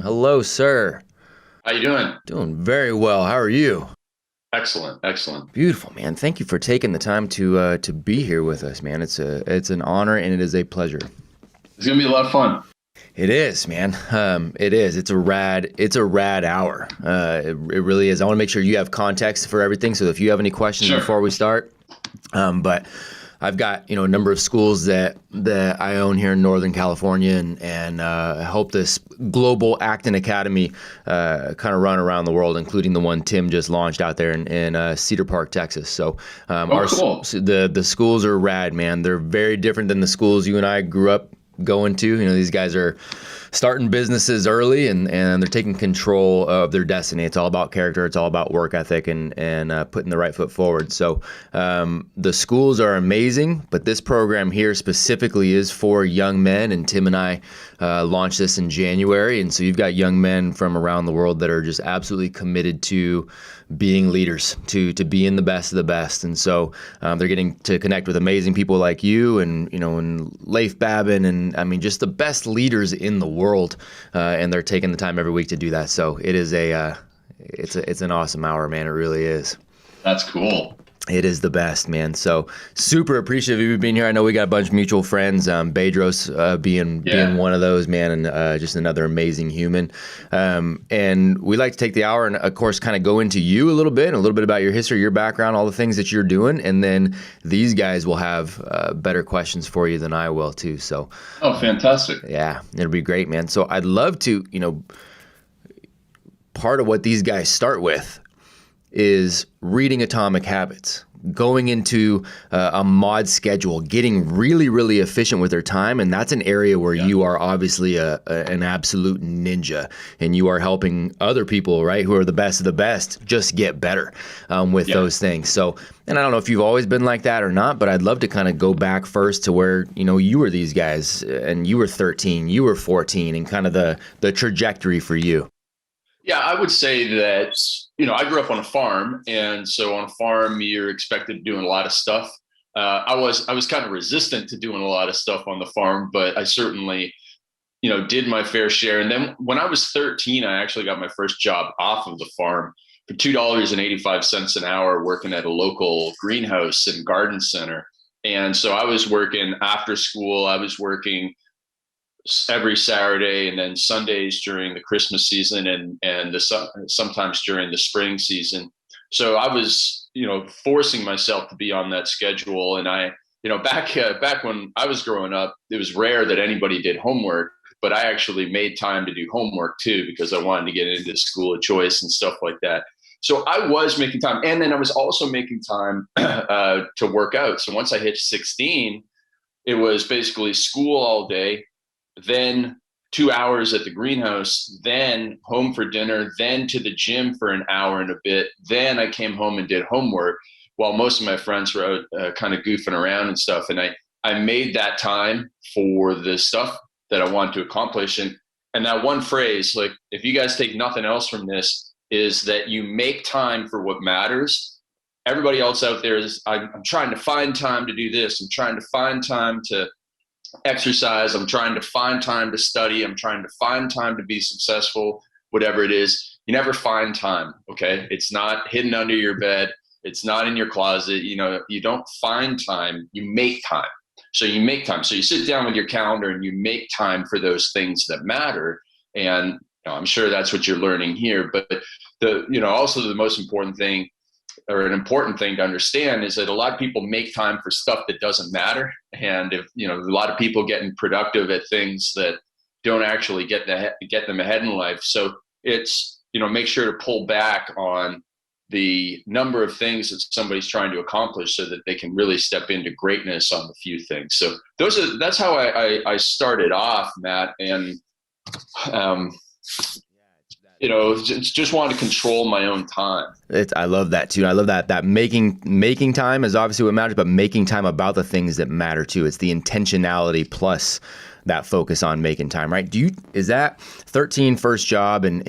Hello, sir. How you doing? Doing very well. How are you? Excellent, excellent. Beautiful, man. Thank you for taking the time to be here with us, man. It's an honor and it is a pleasure. It's gonna be a lot of fun. It is, man. It is. It's a rad hour. It really is. I want to make sure you have context for everything. So if you have any questions Sure. before we start, but I've got a number of schools that I own here in Northern California, and I hope this global acting academy kind of run around the world, including the one Tim just launched out there in Cedar Park, Texas. So Cool. the schools are rad, man. They're very different than the schools you and I grew up going to. These guys are starting businesses early and they're taking control of their destiny. It's all about character. It's all about work ethic and putting the right foot forward. So the schools are amazing, but this program here specifically is for young men, and Tim and I launched this in January. And so you've got young men from around the world that are just absolutely committed to being leaders, to being the best of the best. And so they're getting to connect with amazing people like you and Leif Babin, and I mean, just the best leaders in the world. And they're taking the time every week to do that. So it is it's an awesome hour, man. It really is. That's cool. It is the best, man. So super appreciative of you being here. I know we got a bunch of mutual friends, Bedros being one of those, man, and just another amazing human. And we like to take the hour and, of course, kind of go into you a little bit about your history, your background, all the things that you're doing. And then these guys will have better questions for you than I will, too. So, Oh, fantastic. yeah, it'll be great, man. So I'd love to, part of what these guys start with is reading Atomic Habits, going into a mod schedule, getting really, really efficient with their time. And that's an area where you are obviously an absolute ninja, and you are helping other people, right, who are the best of the best, just get better with those things. So, and I don't know if you've always been like that or not, but I'd love to kind of go back first to where, you were these guys and you were 13, you were 14, and kind of the trajectory for you. Yeah, I would say that, I grew up on a farm, and so on a farm, you're expected to doing a lot of stuff. I was kind of resistant to doing a lot of stuff on the farm, but I certainly, did my fair share. And then when I was 13, I actually got my first job off of the farm for $2.85 an hour, working at a local greenhouse and garden center. And so I was working after school. I was working every Saturday, and then Sundays during the Christmas season, and sometimes during the spring season. So I was, forcing myself to be on that schedule. And I, back when I was growing up, it was rare that anybody did homework, but I actually made time to do homework too, because I wanted to get into school of choice and stuff like that. So I was making time, and then I was also making time to work out. So once I hit 16, it was basically school all day, then 2 hours at the greenhouse, then home for dinner, then to the gym for an hour and a bit. Then I came home and did homework while most of my friends were out kind of goofing around and stuff. And I made that time for the stuff that I wanted to accomplish. And that one phrase, like, if you guys take nothing else from this, is that you make time for what matters. Everybody else out there is, I'm trying to find time to do this. I'm trying to find time to exercise. I'm trying to find time to study. I'm trying to find time to be successful, whatever it is. You never find time. Okay. It's not hidden under your bed. It's not in your closet. You don't find time, you make time. So you make time. So you sit down with your calendar and you make time for those things that matter. And I'm sure that's what you're learning here. But also the most important thing, or an important thing to understand, is that a lot of people make time for stuff that doesn't matter. And if, a lot of people getting productive at things that don't actually get them ahead in life. So it's, make sure to pull back on the number of things that somebody's trying to accomplish so that they can really step into greatness on the few things. So that's how I started off, Matt. And, just want to control my own time. I love that too. I love that making time is obviously what matters, but making time about the things that matter too. It's the intentionality plus that focus on making time, right? Is that 13 first job, and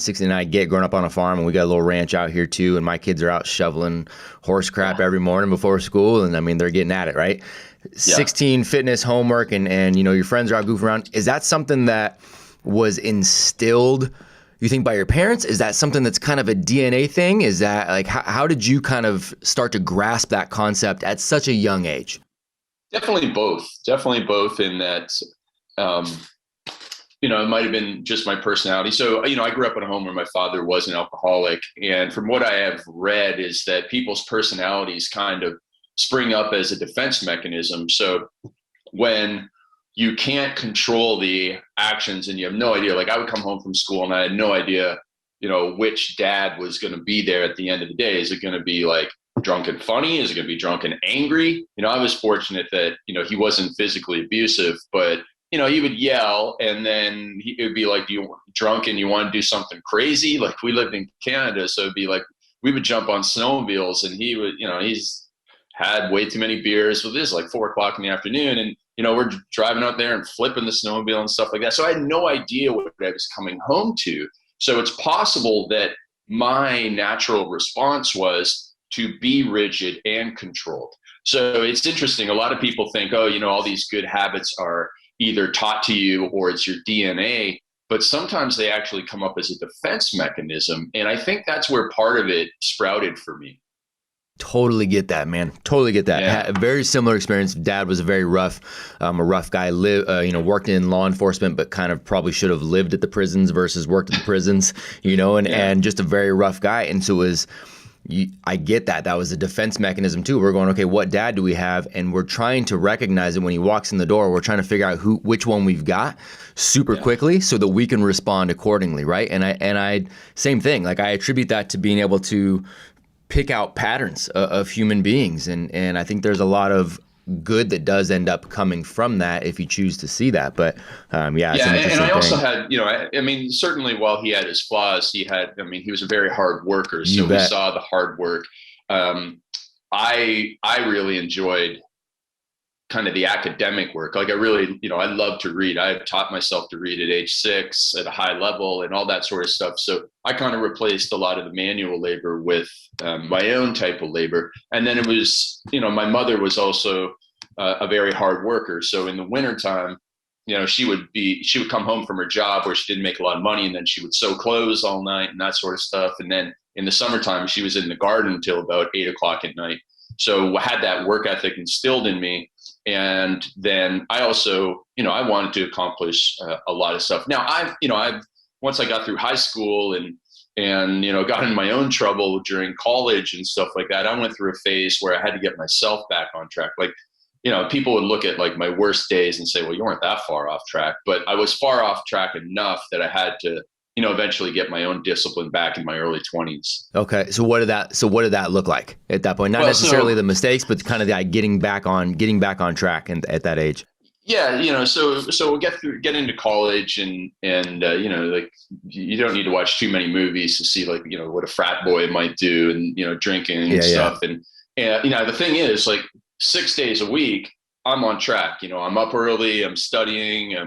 16 and I get growing up on a farm, and we got a little ranch out here too, and my kids are out shoveling horse crap every morning before school, and I mean, they're getting at it, right? Yeah. 16 fitness, homework, and your friends are out goofing around. Is that something that was instilled, you think, by your parents? Is that something that's kind of a DNA thing? Is that like, how did you kind of start to grasp that concept at such a young age? Definitely both. Definitely both in that, um, it might have been just my personality. So, I grew up in a home where my father was an alcoholic. And from what I have read is that people's personalities kind of spring up as a defense mechanism. So when you can't control the actions and you have no idea, like I would come home from school and I had no idea, which dad was going to be there at the end of the day. Is it going to be like drunk and funny? Is it going to be drunk and angry? I was fortunate that, he wasn't physically abusive, but he would yell and then it would be like, you drunk and you want to do something crazy? Like we lived in Canada. So it'd be like, we would jump on snowmobiles and he would, he's had way too many beers. Well, this is like 4:00 in the afternoon. And, we're driving out there and flipping the snowmobile and stuff like that. So I had no idea what I was coming home to. So it's possible that my natural response was to be rigid and controlled. So it's interesting. A lot of people think, oh, all these good habits are either taught to you or it's your DNA, but sometimes they actually come up as a defense mechanism. And I think that's where part of it sprouted for me. Totally get that, man. Totally get that. Yeah. A very similar experience. Dad was a rough guy. Worked in law enforcement, but kind of probably should have lived at the prisons versus worked at the prisons. And just a very rough guy. And so I get that. That was a defense mechanism too. We're going, okay, what dad do we have? And we're trying to recognize it when he walks in the door. We're trying to figure out which one we've got super quickly so that we can respond accordingly, right? And I same thing. Like I attribute that to being able to pick out patterns of human beings. And I think there's a lot of good that does end up coming from that if you choose to see that. But it's an interesting and I also thing. had, certainly while he had his flaws, he was a very hard worker. So we saw the hard work. I really enjoyed kind of the academic work. Like I really, I love to read. I taught myself to read at age 6 at a high level and all that sort of stuff. So I kind of replaced a lot of the manual labor with my own type of labor. And then it was, my mother was also a very hard worker. So in the wintertime, she would come home from her job where she didn't make a lot of money, and then she would sew clothes all night and that sort of stuff. And then in the summertime, she was in the garden until about 8:00 at night. So I had that work ethic instilled in me. And then I also, I wanted to accomplish a lot of stuff. Now once I got through high school and got in my own trouble during college and stuff like that, I went through a phase where I had to get myself back on track. Like, people would look at like my worst days and say, well, you weren't that far off track, but I was far off track enough that I had to, eventually get my own discipline back in my early 20s. Okay. So what did that look like at that point? Not necessarily the mistakes, but kind of the getting back on track at that age. Yeah. So we'll get into college and like you don't need to watch too many movies to see like, what a frat boy might do and, drinking and stuff. And the thing is like 6 days a week, I'm on track. I'm up early, I'm studying,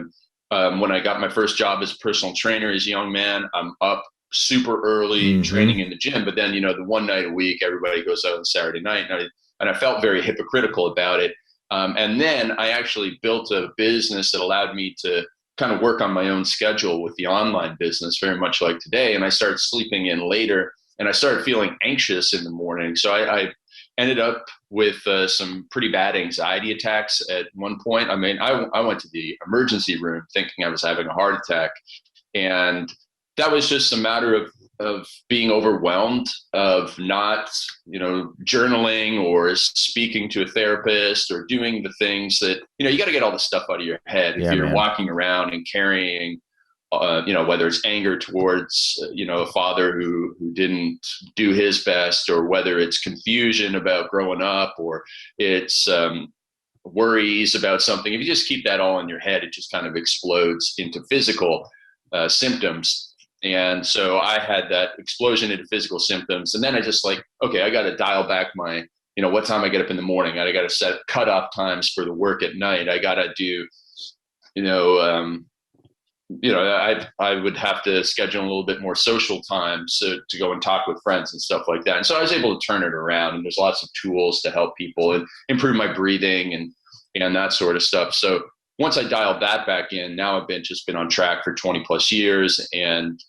when I got my first job as a personal trainer as a young man, I'm up super early training in the gym. But then, the one night a week, everybody goes out on Saturday night. And I felt very hypocritical about it. And then I actually built a business that allowed me to kind of work on my own schedule with the online business, very much like today. And I started sleeping in later and I started feeling anxious in the morning. So I ended up with some pretty bad anxiety attacks at one point. I mean, I went to the emergency room thinking I was having a heart attack. And that was just a matter of being overwhelmed, of not, journaling or speaking to a therapist or doing the things that, you got to get all the stuff out of your head. If you're walking around and carrying, whether it's anger towards, a father who didn't do his best, or whether it's confusion about growing up, or it's worries about something. If you just keep that all in your head, it just kind of explodes into physical symptoms. And so I had that explosion into physical symptoms. And then I just like, okay, I got to dial back my, what time I get up in the morning. I got to set cutoff times for the work at night. I got to do, I would have to schedule a little bit more social time to go and talk with friends and stuff like that. And so I was able to turn it around, and there's lots of tools to help people and improve my breathing and that sort of stuff. So once I dialed that back in, now I've just been on track for 20 plus years, and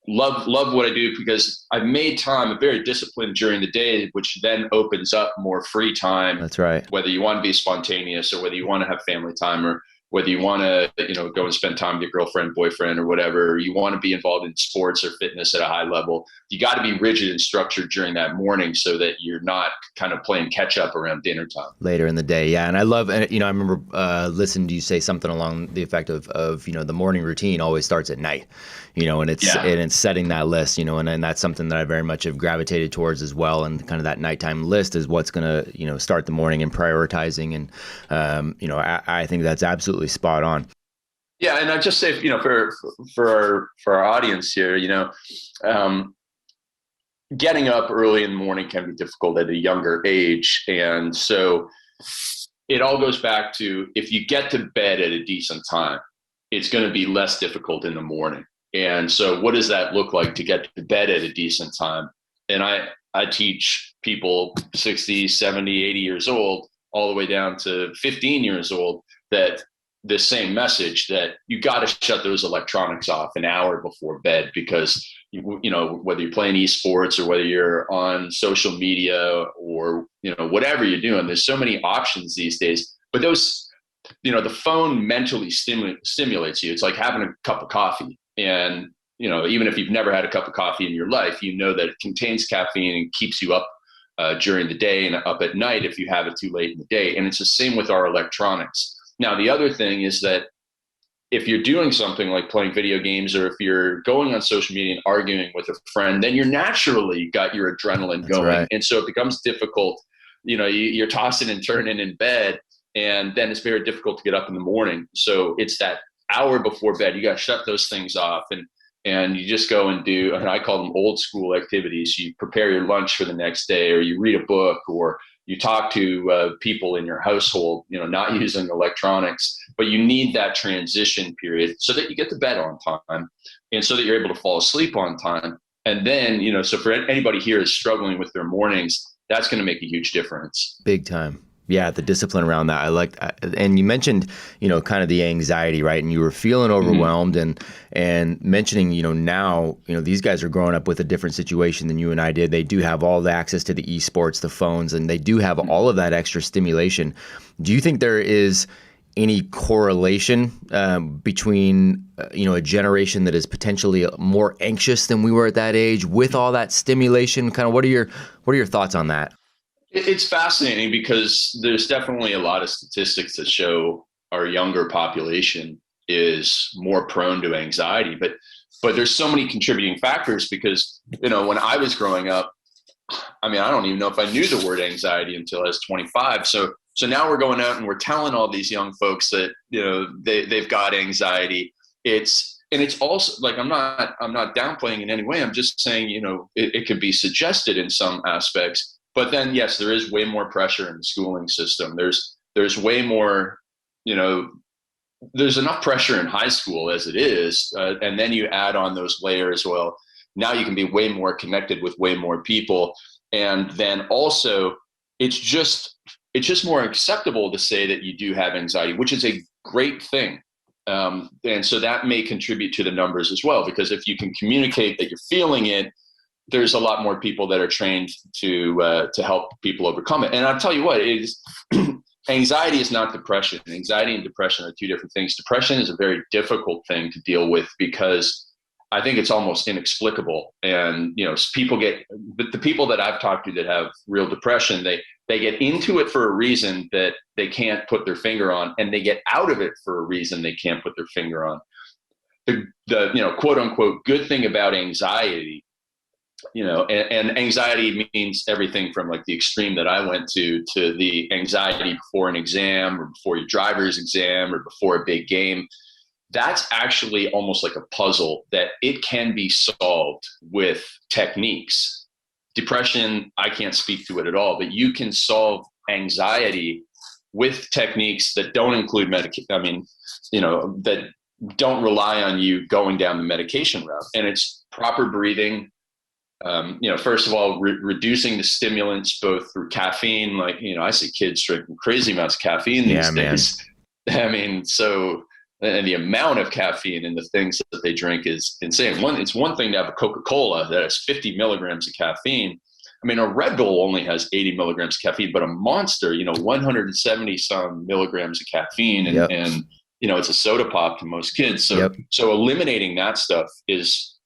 love what I do because I've made time, very disciplined during the day, which then opens up more free time. That's right. Whether you want to be spontaneous or whether you want to have family time or whether you want to, go and spend time with your girlfriend, boyfriend, or whatever, or you want to be involved in sports or fitness at a high level, you got to be rigid and structured during that morning so that you're not kind of playing catch up around dinner time. Later in the day. Yeah. And I love, I remember listening to you say something along the effect of, the morning routine always starts at night, and it's setting that list, and that's something that I very much have gravitated towards as well. And kind of that nighttime list is what's going to, start the morning and prioritizing. And, I think that's absolutely spot on. Yeah, and I just say, for our audience here, getting up early in the morning can be difficult at a younger age, and so it all goes back to if you get to bed at a decent time, it's going to be less difficult in the morning. And so, what does that look like to get to bed at a decent time? And I teach people 60, 70, 80 years old, all the way down to 15 years old, that the same message that you got to shut those electronics off an hour before bed, because whether you're playing esports or whether you're on social media or whatever you're doing, there's so many options these days. But those, the phone mentally stimulates you. It's like having a cup of coffee, and even if you've never had a cup of coffee in your life, that it contains caffeine and keeps you up during the day and up at night if you have it too late in the day. And it's the same with our electronics. Now, the other thing is that if you're doing something like playing video games, or if you're going on social media and arguing with a friend, then you're naturally got your adrenaline going. Right. And so it becomes difficult. You're tossing and turning in bed, and then it's very difficult to get up in the morning. So it's that hour before bed, you got to shut those things off, and you just go and do, and I call them old school activities. You prepare your lunch for the next day, or you read a book, or you talk to people in your household, not using electronics, but you need that transition period so that you get to bed on time and so that you're able to fall asleep on time. And then, so for anybody here is struggling with their mornings, that's going to make a huge difference. Big time. Yeah, the discipline around that. I like, and you mentioned, kind of the anxiety, right? And you were feeling overwhelmed, and mentioning, now, these guys are growing up with a different situation than you and I did. They do have all the access to the esports, the phones, and they do have all of that extra stimulation. Do you think there is any correlation between, a generation that is potentially more anxious than we were at that age with all that stimulation? Kind of, what are your thoughts on that? It's fascinating because there's definitely a lot of statistics that show our younger population is more prone to anxiety, but there's so many contributing factors because, when I was growing up, I don't even know if I knew the word anxiety until I was 25. So now we're going out and we're telling all these young folks that, they've got anxiety. It's also like, I'm not downplaying in any way. I'm just saying, it could be suggested in some aspects. But then, yes, there is way more pressure in the schooling system. There's way more, there's enough pressure in high school as it is. And then you add on those layers. Well, now you can be way more connected with way more people. And then also it's just more acceptable to say that you do have anxiety, which is a great thing. And so that may contribute to the numbers as well, because if you can communicate that you're feeling it, there's a lot more people that are trained to help people overcome it. And I'll tell you what, anxiety is not depression. Anxiety and depression are two different things. Depression is a very difficult thing to deal with because I think it's almost inexplicable. And, the people that I've talked to that have real depression, they get into it for a reason that they can't put their finger on, and they get out of it for a reason they can't put their finger on. The quote unquote good thing about anxiety, and anxiety means everything from like the extreme that I went to the anxiety before an exam or before your driver's exam or before a big game. That's actually almost like a puzzle that it can be solved with techniques. Depression, I can't speak to it at all, but you can solve anxiety with techniques that don't include that don't rely on you going down the medication route. And it's proper breathing. First of all, reducing the stimulants both through caffeine. Like, I see kids drinking crazy amounts of caffeine these days. I mean, so, and the amount of caffeine in the things that they drink is insane. It's one thing to have a Coca-Cola that has 50 milligrams of caffeine. I mean, a Red Bull only has 80 milligrams of caffeine, but a Monster, 170 some milligrams of caffeine, Yep. and it's a soda pop to most kids. So, Yep. so eliminating that stuff is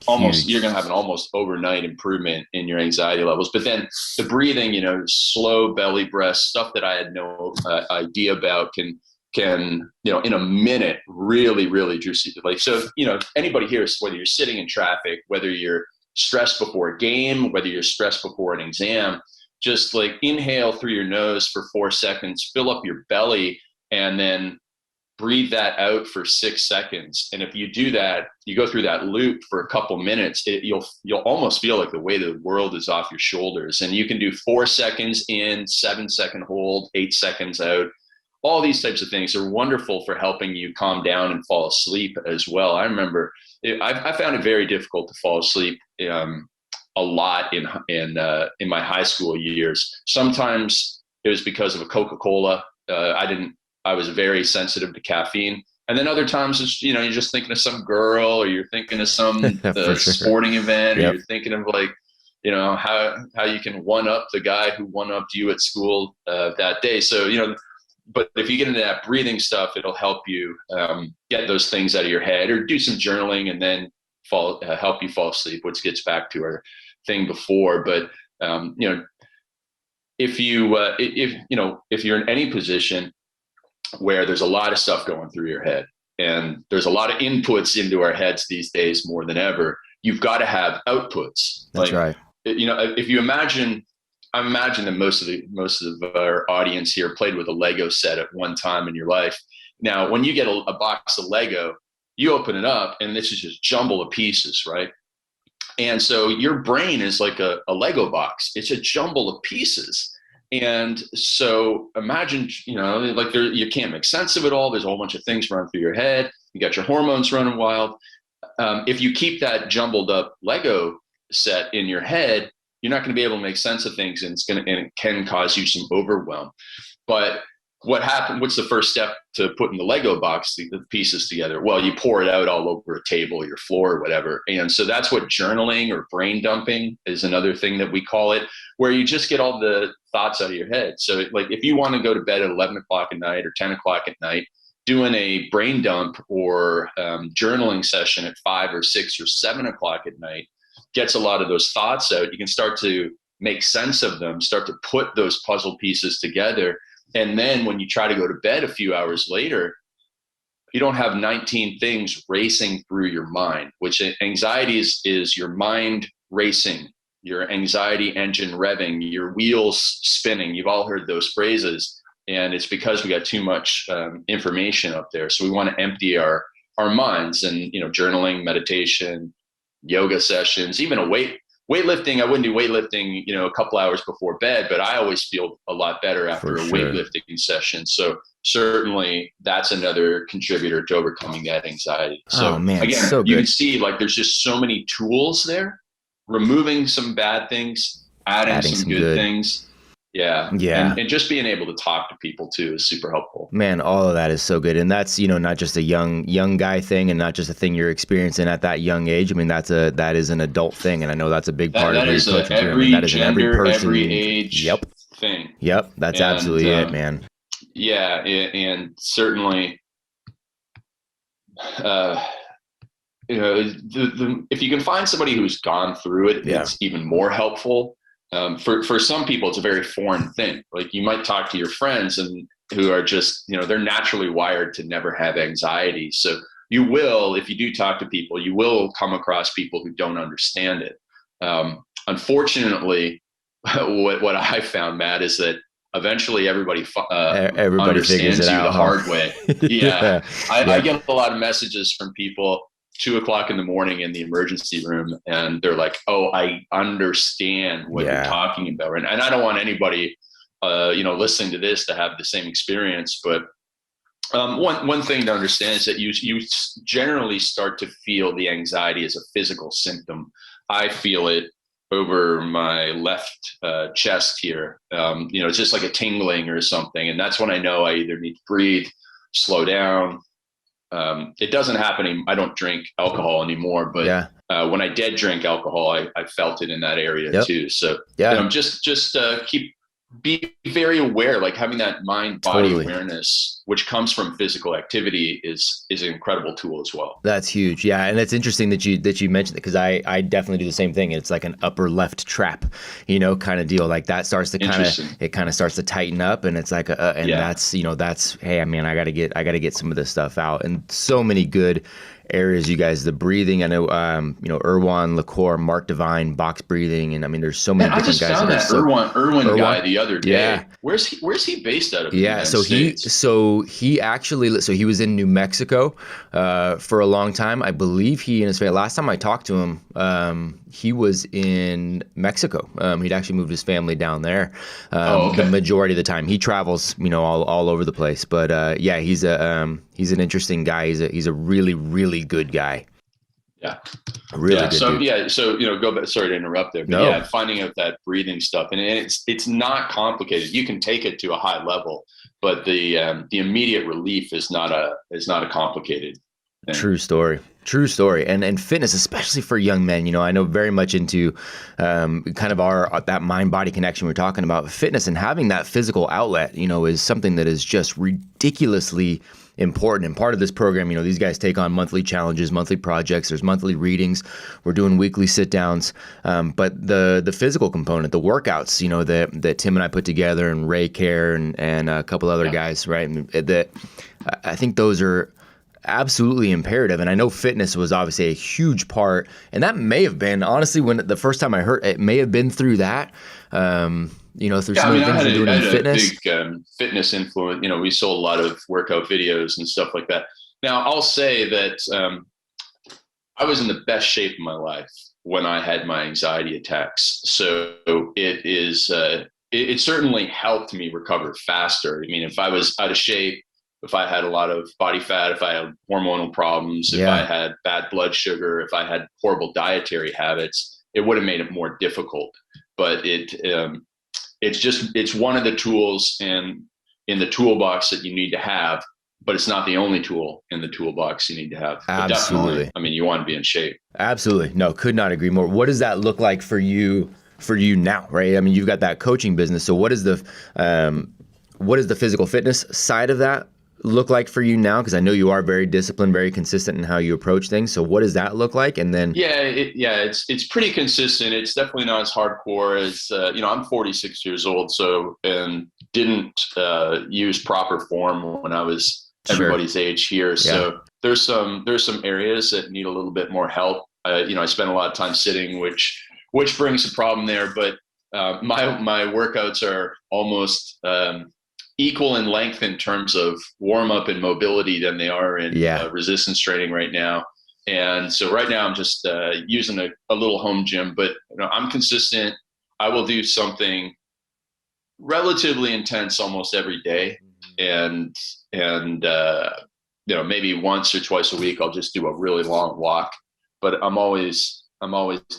almost, you're going to have an almost overnight improvement in your anxiety levels. But then the breathing, slow belly breath, stuff that I had no idea about can, in a minute, really, really juicy. Like, so, anybody here, whether you're sitting in traffic, whether you're stressed before a game, whether you're stressed before an exam, just like inhale through your nose for 4 seconds, fill up your belly, and then breathe that out for 6 seconds. And if you do that, you go through that loop for a couple minutes, you'll almost feel like the weight of the world is off your shoulders. And you can do 4 seconds in, 7-second hold, 8 seconds out. All these types of things are wonderful for helping you calm down and fall asleep as well. I remember I found it very difficult to fall asleep a lot in my high school years. Sometimes it was because of a Coca-Cola. I was very sensitive to caffeine. And then other times it's, you're just thinking of some girl, or you're thinking of some sporting event, or you're thinking of like, how you can one up the guy who one upped you at school that day. So, but if you get into that breathing stuff, it'll help you get those things out of your head, or do some journaling and then help you fall asleep, which gets back to our thing before. But, if you're in any position where there's a lot of stuff going through your head, and there's a lot of inputs into our heads these days more than ever, you've got to have outputs. That's right. If you imagine, I imagine that most of our audience here played with a Lego set at one time in your life. Now, when you get a box of Lego, you open it up and this is just jumble of pieces, right? And so your brain is like a Lego box. It's a jumble of pieces. And so imagine, like you can't make sense of it all. There's a whole bunch of things running through your head. You got your hormones running wild. If you keep that jumbled up Lego set in your head, you're not going to be able to make sense of things, and it can cause you some overwhelm. But what's the first step to putting the Lego box, the pieces together? Well, you pour it out all over a table, your floor, or whatever. And so that's what journaling or brain dumping is, another thing that we call it, where you just get all the thoughts out of your head. So like if you want to go to bed at 11 o'clock at night or 10 o'clock at night, doing a brain dump or journaling session at 5 or 6 or 7 o'clock at night gets a lot of those thoughts out. You can start to make sense of them, start to put those puzzle pieces together. And then when you try to go to bed a few hours later, you don't have 19 things racing through your mind, which anxiety is your mind racing, your anxiety engine revving, your wheels spinning. You've all heard those phrases. And it's because we got too much information up there. So we want to empty our minds, and, journaling, meditation, yoga sessions, even weightlifting. I wouldn't do weightlifting, a couple hours before bed, but I always feel a lot better after a weightlifting session. So certainly that's another contributor to overcoming that anxiety. So again, you can see like there's just so many tools there, removing some bad things, adding some good things. Yeah. And just being able to talk to people too is super helpful. Man, all of that is so good. And that's, not just a young guy thing, and not just a thing you're experiencing at that young age. I mean, that is an adult thing. And I know that's a big part of your coaching too. I mean, that is every person, every age thing. Yep. That's absolutely it, man. Yeah. And certainly, if you can find somebody who's gone through it, it's even more helpful. For some people, it's a very foreign thing. Like you might talk to your friends and who are just, they're naturally wired to never have anxiety. So you will, if you do talk to people, you will come across people who don't understand it. Unfortunately, what I found, Matt, is that eventually everybody understands you the hard way. I get a lot of messages from people 2 o'clock in the morning in the emergency room, and they're like, "Oh, I understand what you're talking about." And I don't want anybody, listening to this to have the same experience. But one thing to understand is that you generally start to feel the anxiety as a physical symptom. I feel it over my left chest here. It's just like a tingling or something, and that's when I know I either need to breathe slow down. It doesn't happen. I don't drink alcohol anymore, but when I did drink alcohol, I felt it in that area too. So just be very aware, like having that mind-body awareness, which comes from physical activity, is an incredible tool as well. That's huge. Yeah. And it's interesting that you mentioned it, because I definitely do the same thing. It's like an upper left trap, kind of deal. Like that starts to kind of starts to tighten up, and it's like, that's, hey, man, I got to get some of this stuff out. And so many good areas, you guys, the breathing. I know, Erwan, LaCour, Mark Devine, box breathing. And I mean, there's so many different guys. I just found that Erwan guy the other day. Yeah. Where's he based out of? Yeah. So he was in New Mexico, for a long time. I believe he and his family, last time I talked to him, he was in Mexico. He'd actually moved his family down there. The majority of the time he travels, all over the place. But, he's an interesting guy. He's a really, really good guy. Yeah. Really good. So, go back, sorry to interrupt there, but finding out that breathing stuff, and it's not complicated. You can take it to a high level, but the immediate relief is not a complicated thing. True story. And fitness, especially for young men, I know very much into kind of that mind-body connection we're talking about. Fitness and having that physical outlet, is something that is just ridiculously important. And part of this program, these guys take on monthly challenges, monthly projects. There's monthly readings. We're doing weekly sit downs. But the physical component, the workouts, that Tim and I put together, and Ray Care and a couple other guys, right? And that I think those are absolutely imperative. And I know fitness was obviously a huge part, and that may have been, honestly, when the first time I heard it, may have been through that. Through some of the things you're doing in fitness. I had a big fitness influence. We sold a lot of workout videos and stuff like that. Now, I'll say that I was in the best shape of my life when I had my anxiety attacks. So it certainly helped me recover faster. I mean, if I was out of shape, if I had a lot of body fat, if I had hormonal problems, if I had bad blood sugar, if I had horrible dietary habits, it would have made it more difficult. But it's one of the tools in the toolbox that you need to have, but it's not the only tool in the toolbox you need to have. Absolutely. I mean, you want to be in shape. Absolutely. No, could not agree more. What does that look like for you now, right? I mean, you've got that coaching business. So what is the physical fitness side of that look like for you now? Because I know you are very disciplined, very consistent in how you approach things. So what does that look like? And then it's pretty consistent. It's definitely not as hardcore as I'm 46 years old, and didn't use proper form when I was everybody's age here. Yeah. So there's some areas that need a little bit more help. I spend a lot of time sitting, which brings a problem there. But my workouts are almost equal in length in terms of warm up and mobility than they are in resistance training right now. And so right now I'm just using a little home gym, but I'm consistent. I will do something relatively intense almost every day. And maybe once or twice a week, I'll just do a really long walk, but I'm always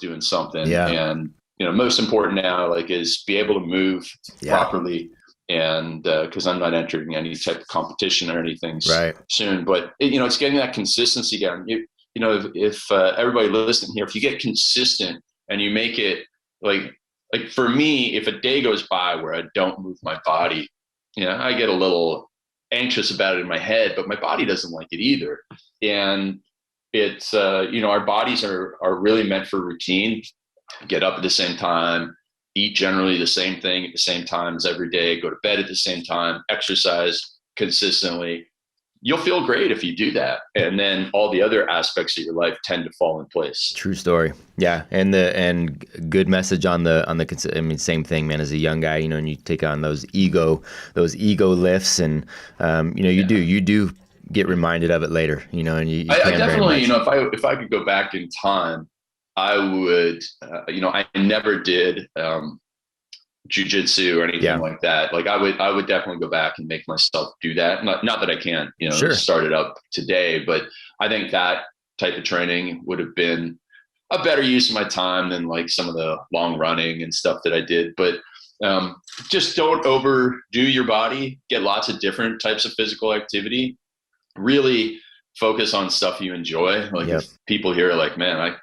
doing something. Yeah. And, most important now, is be able to move properly. And because I'm not entering any type of competition or anything soon, but it's getting that consistency down. If everybody listening here, if you get consistent and you make it like for me, if a day goes by where I don't move my body, I get a little anxious about it in my head, but my body doesn't like it either. And it's our bodies are really meant for routine. Get up at the same time, eat generally the same thing at the same times every day, go to bed at the same time, exercise consistently. You'll feel great if you do that. And then all the other aspects of your life tend to fall in place. True story. Yeah. And good message on the same thing, man, as a young guy, and you take on those ego lifts and, you do get reminded of it later, and you I definitely, if I could go back in time, I would, I never did jujitsu or anything like that. I would definitely go back and make myself do that. Not that I can't, start it up today, but I think that type of training would have been a better use of my time than some of the long running and stuff that I did. But just don't overdo your body. Get lots of different types of physical activity. really focus on stuff you enjoy. Like Yep. if people here are like, man,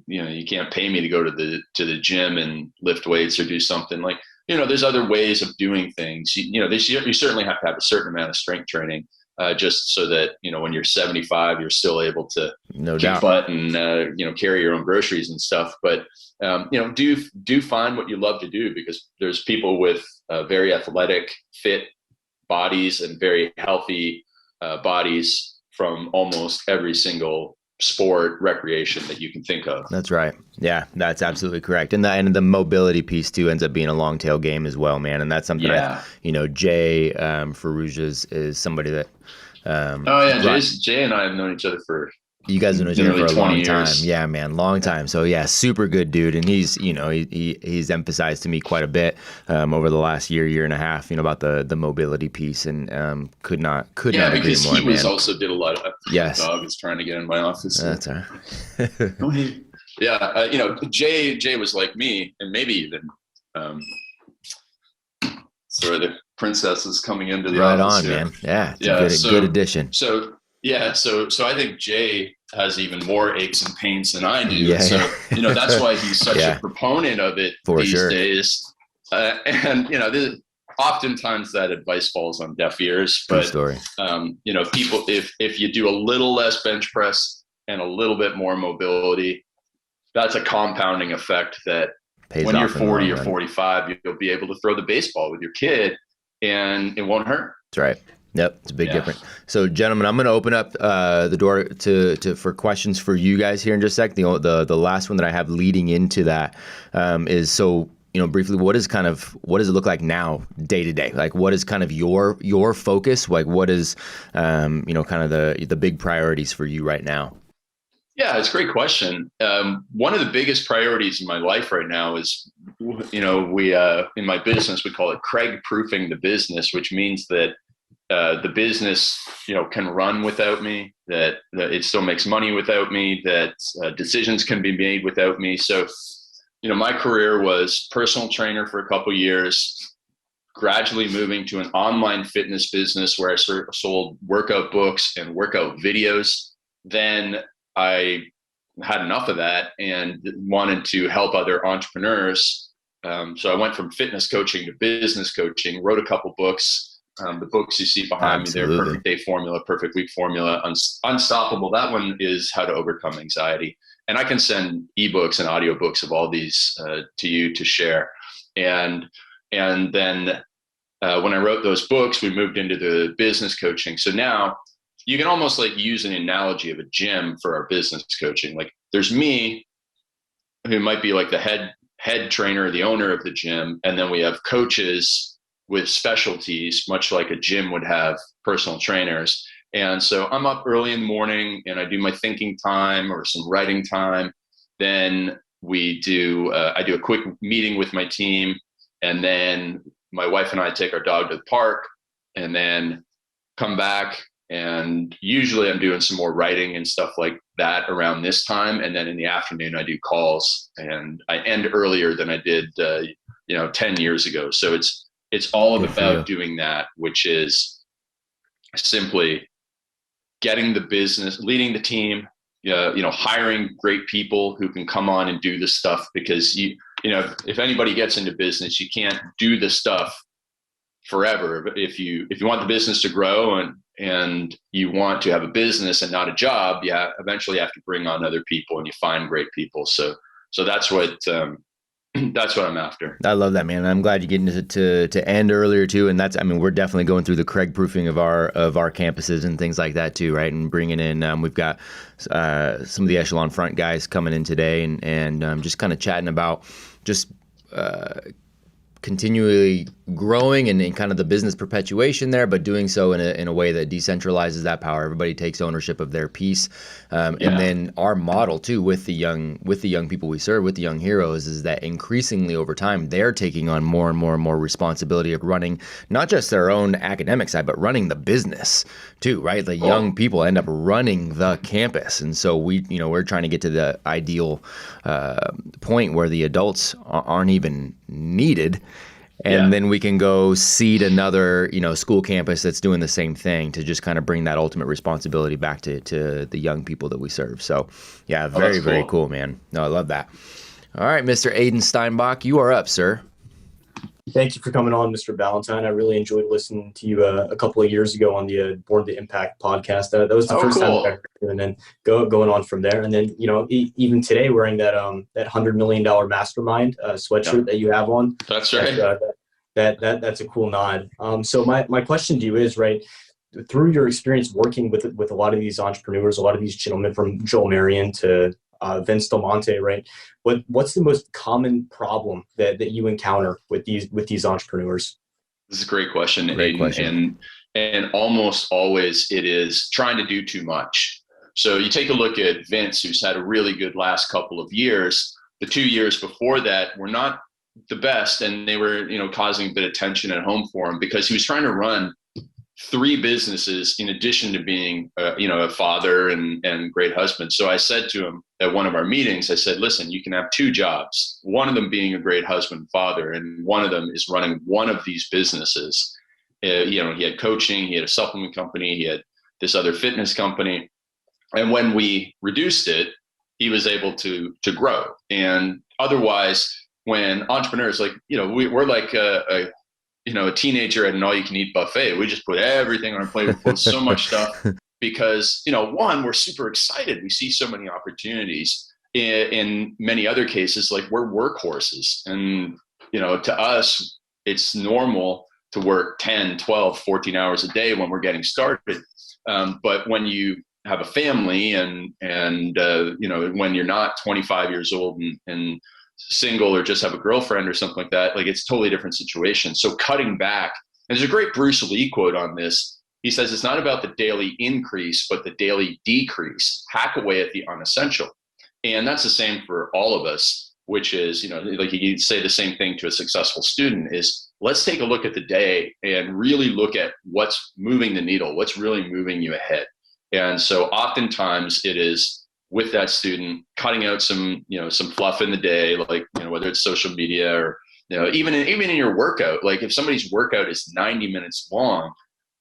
you can't pay me to go to the gym and lift weights or do something, like, there's other ways of doing things. You certainly have to have a certain amount of strength training, just so that, when you're 75, you're still able to No kick doubt. butt and, carry your own groceries and stuff. But, do find what you love to do, because there's people with very athletic, fit bodies and very healthy bodies from almost every single sport, recreation that you can think of. That's right. Yeah, that's absolutely correct. And the mobility piece too ends up being a long tail game as well, man. And that's something Jay Ferrugia is somebody that. Jay and I have known each other for. You guys have known each other for a long years. time. Yeah, man, long time. So yeah, super good dude. And he's, he's emphasized to me quite a bit over the last year and a half, about the mobility piece, and could not agree more, because he man. also did a lot of. Yes. Dog is trying to get in my office. That's all right. Yeah, Jay was like me, and maybe even sort of the princess is coming into the right office. Right on, man. Yeah, it's a good addition. So I think Jay has even more aches and pains than I do. Yeah. So, that's why he's such a proponent of it these days. And, oftentimes that advice falls on deaf ears. But, story. People, if you do a little less bench press and a little bit more mobility, that's a compounding effect that pays when you're 40 or 45, you'll be able to throw the baseball with your kid and it won't hurt. That's right. Yep, it's a big difference. So, gentlemen, I'm going to open up the door for questions for you guys here in just a sec. The last one that I have leading into that is, so, briefly, what does it look like now, day to day? Like, what is kind of your focus? Like, what is kind of the big priorities for you right now? Yeah, it's a great question. One of the biggest priorities in my life right now is, we in my business we call it Craig proofing the business, which means that the business, can run without me, that it still makes money without me, that decisions can be made without me. So, my career was personal trainer for a couple of years, gradually moving to an online fitness business where I sold workout books and workout videos. Then I had enough of that and wanted to help other entrepreneurs. So I went from fitness coaching to business coaching, wrote a couple books. The books you see behind me, they're Perfect Day Formula, Perfect Week Formula, Unstoppable. That one is How to Overcome Anxiety. And I can send ebooks and audiobooks of all these to you to share. And then when I wrote those books, we moved into the business coaching. So now you can almost like use an analogy of a gym for our business coaching. Like there's me, who might be like the head trainer, the owner of the gym. And then we have coaches with specialties, much like a gym would have personal trainers. And so I'm up early in the morning and I do my thinking time or some writing time. Then I do a quick meeting with my team. And then my wife and I take our dog to the park and then come back. And usually I'm doing some more writing and stuff like that around this time. And then in the afternoon, I do calls and I end earlier than I did, 10 years ago. So it's all about doing that, which is simply getting the business, leading the team, hiring great people who can come on and do the stuff, because if anybody gets into business, you can't do the stuff forever. But if you want the business to grow and you want to have a business and not a job, you eventually have to bring on other people and you find great people. So that's what I'm after. I love that, man. I'm glad you're getting to end earlier too. And we're definitely going through the Craig proofing of our campuses and things like that too, right? And bringing in, we've got some of the Echelon Front guys coming in today and just kind of chatting about just continually growing and kind of the business perpetuation there, but doing so in a way that decentralizes that power. Everybody takes ownership of their piece. And then our model too with the young people we serve, with the young heroes, is that increasingly over time, they're taking on more and more and more responsibility of running not just their own academic side, but running the business too, right? The young people end up running the campus. And so we're trying to get to the ideal point where the adults aren't even needed. And then we can go seed another, school campus that's doing the same thing to just kind of bring that ultimate responsibility back to the young people that we serve. So, yeah, very cool, man. No, I love that. All right, Mr. Aiden Steinbach, you are up, sir. Thank you for coming on, Mr. Ballantyne. I really enjoyed listening to you a couple of years ago on the Born to Impact podcast. That was the first time that I heard you, and then going on from there. And then, even today wearing that $100 million mastermind sweatshirt that you have on. That's right. That's a cool nod. So my question to you is, right, through your experience working with a lot of these entrepreneurs, a lot of these gentlemen from Joel Marion to Vince Del Monte, right? What's the most common problem that you encounter with these entrepreneurs? This is a great question, Aiden. And almost always it is trying to do too much. So you take a look at Vince, who's had a really good last couple of years. The 2 years before that were not the best, and they were, causing a bit of tension at home for him because he was trying to run 3 businesses in addition to being, a father and great husband. So I said to him at one of our meetings, I said, listen, you can have 2 jobs, one of them being a great husband and father, and one of them is running one of these businesses. He had coaching, he had a supplement company, he had this other fitness company. And when we reduced it, he was able to grow. And otherwise, when entrepreneurs, we're like a teenager at an all-you-can-eat buffet. We just put everything on our plate. We put so much stuff because, one, we're super excited. We see so many opportunities. In many other cases, like we're workhorses. And, to us, it's normal to work 10, 12, 14 hours a day when we're getting started. But when you have a family and when you're not 25 years old and single or just have a girlfriend or something like that, it's a totally different situation. So cutting back, and there's a great Bruce Lee quote on this. He says, it's not about the daily increase, but the daily decrease. Hack away at the unessential. And that's the same for all of us, which is, you say the same thing to a successful student is let's take a look at the day and really look at what's moving the needle, what's really moving you ahead. And so oftentimes it is with that student, cutting out some fluff in the day, whether it's social media or, even in your workout, if somebody's workout is 90 minutes long,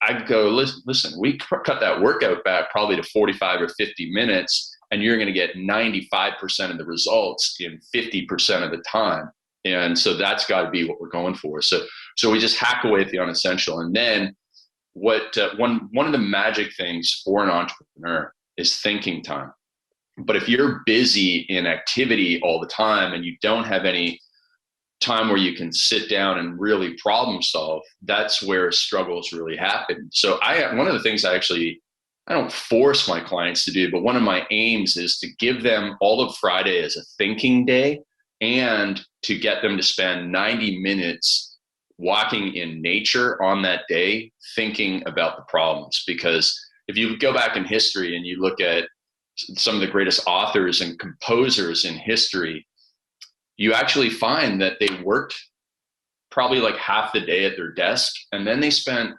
I'd go, listen, we cut that workout back probably to 45 or 50 minutes, and you're going to get 95% of the results in 50% of the time. And so that's got to be what we're going for. So we just hack away at the unessential. And then one of the magic things for an entrepreneur is thinking time. But if you're busy in activity all the time and you don't have any time where you can sit down and really problem solve, that's where struggles really happen. So one of the things I don't force my clients to do, but one of my aims is to give them all of Friday as a thinking day and to get them to spend 90 minutes walking in nature on that day, thinking about the problems. Because if you go back in history and you look at some of the greatest authors and composers in history, you actually find that they worked probably half the day at their desk, and then they spent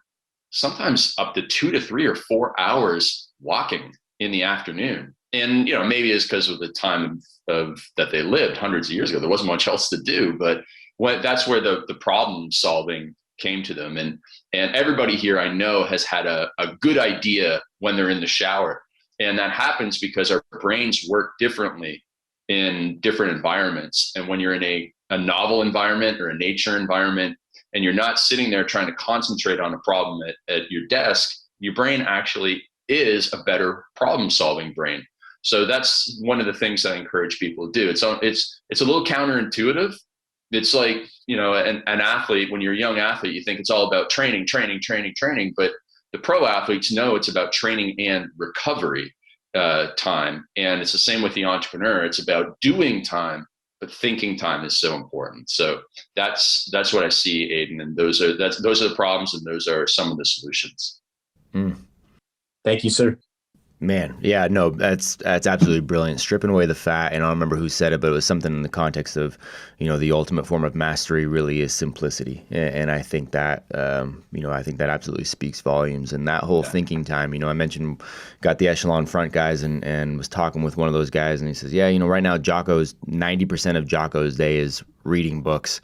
sometimes up to 2 to 3 or 4 hours walking in the afternoon. And maybe it's because of the time that they lived hundreds of years ago. There wasn't much else to do, but that's where the problem solving came to them. And everybody here I know has had a good idea when they're in the shower. And that happens because our brains work differently in different environments. And when you're in a novel environment or a nature environment, and you're not sitting there trying to concentrate on a problem at your desk, your brain actually is a better problem solving brain. So that's one of the things I encourage people to do. It's a little counterintuitive. It's like, an athlete, when you're a young athlete, you think it's all about training, but the pro athletes know it's about training and recovery time. And it's the same with the entrepreneur. It's about doing time, but thinking time is so important. So that's what I see, Aiden. And those are the problems, and those are some of the solutions. Thank you, sir. Man, yeah, no, that's absolutely brilliant. Stripping away the fat, and I don't remember who said it, but it was something in the context of, the ultimate form of mastery really is simplicity. And I think that, I think that absolutely speaks volumes. And that whole thinking time, I mentioned, got the Echelon Front guys and was talking with one of those guys, and he says, yeah, right now 90% of Jocko's day is reading books.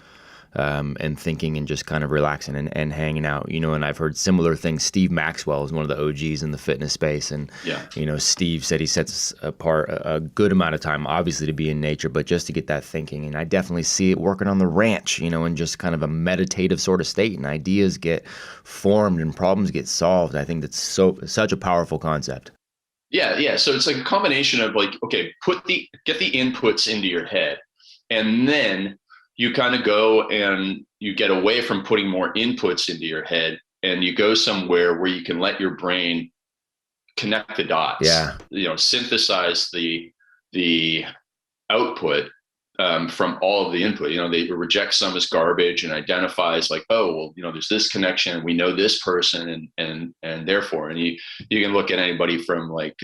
and thinking and just kind of relaxing and hanging out, and I've heard similar things. Steve Maxwell is one of the OGs in the fitness space. And, Steve said he sets apart a good amount of time, obviously to be in nature, but just to get that thinking. And I definitely see it working on the ranch, in just kind of a meditative sort of state, and ideas get formed and problems get solved. I think that's such a powerful concept. Yeah. So it's like a combination of like, okay, get the inputs into your head, and then you kind of go and you get away from putting more inputs into your head, and you go somewhere where you can let your brain connect the dots. Yeah. Synthesize the output from all of the input. They reject some as garbage and identifies like, oh, well, there's this connection. We know this person, and therefore, and you can look at anybody from like